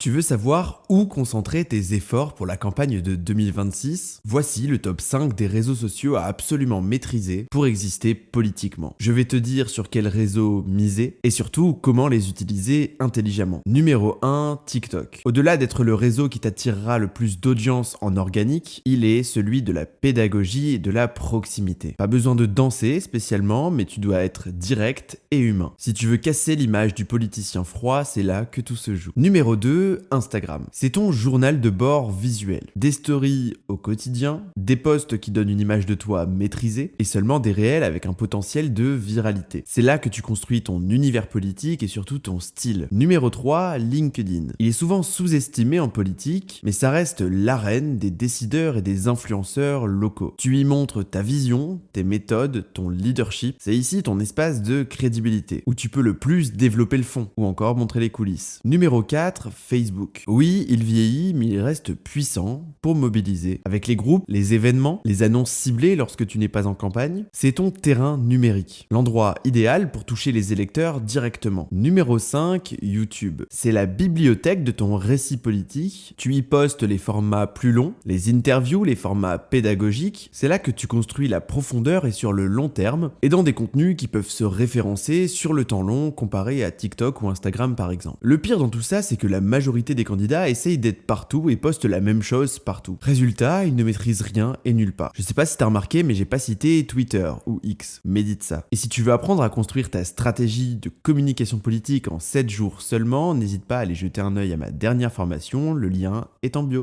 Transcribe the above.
Tu veux savoir où concentrer tes efforts pour la campagne de 2026? Voici le top 5 des réseaux sociaux à absolument maîtriser pour exister politiquement. Je vais te dire sur quels réseaux miser et surtout comment les utiliser intelligemment. Numéro 1, TikTok. Au-delà d'être le réseau qui t'attirera le plus d'audience en organique, il est celui de la pédagogie et de la proximité. Pas besoin de danser spécialement, mais tu dois être direct et humain. Si tu veux casser l'image du politicien froid, c'est là que tout se joue. Numéro 2, Instagram. C'est ton journal de bord visuel. Des stories au quotidien, des posts qui donnent une image de toi maîtrisée et seulement des réels avec un potentiel de viralité. C'est là que tu construis ton univers politique et surtout ton style. Numéro 3, LinkedIn. Il est souvent sous-estimé en politique, mais ça reste l'arène des décideurs et des influenceurs locaux. Tu y montres ta vision, tes méthodes, ton leadership. C'est ici ton espace de crédibilité, où tu peux le plus développer le fond, ou encore montrer les coulisses. Numéro 4, Facebook. Oui, il vieillit, mais il reste puissant pour mobiliser. Avec les groupes, les événements, les annonces ciblées lorsque tu n'es pas en campagne, c'est ton terrain numérique. L'endroit idéal pour toucher les électeurs directement. Numéro 5, YouTube. C'est la bibliothèque de ton récit politique. Tu y postes les formats plus longs, les interviews, les formats pédagogiques. C'est là que tu construis la profondeur et sur le long terme, et dans des contenus qui peuvent se référencer sur le temps long comparé à TikTok ou Instagram par exemple. Le pire dans tout ça, c'est que la majorité des candidats essayent d'être partout et postent la même chose partout. Résultat, ils ne maîtrisent rien et nulle part. Je sais pas si t'as remarqué, mais j'ai pas cité Twitter ou X. Médite ça. Et si tu veux apprendre à construire ta stratégie de communication politique en 7 jours seulement, n'hésite pas à aller jeter un œil à ma dernière formation, le lien est en bio.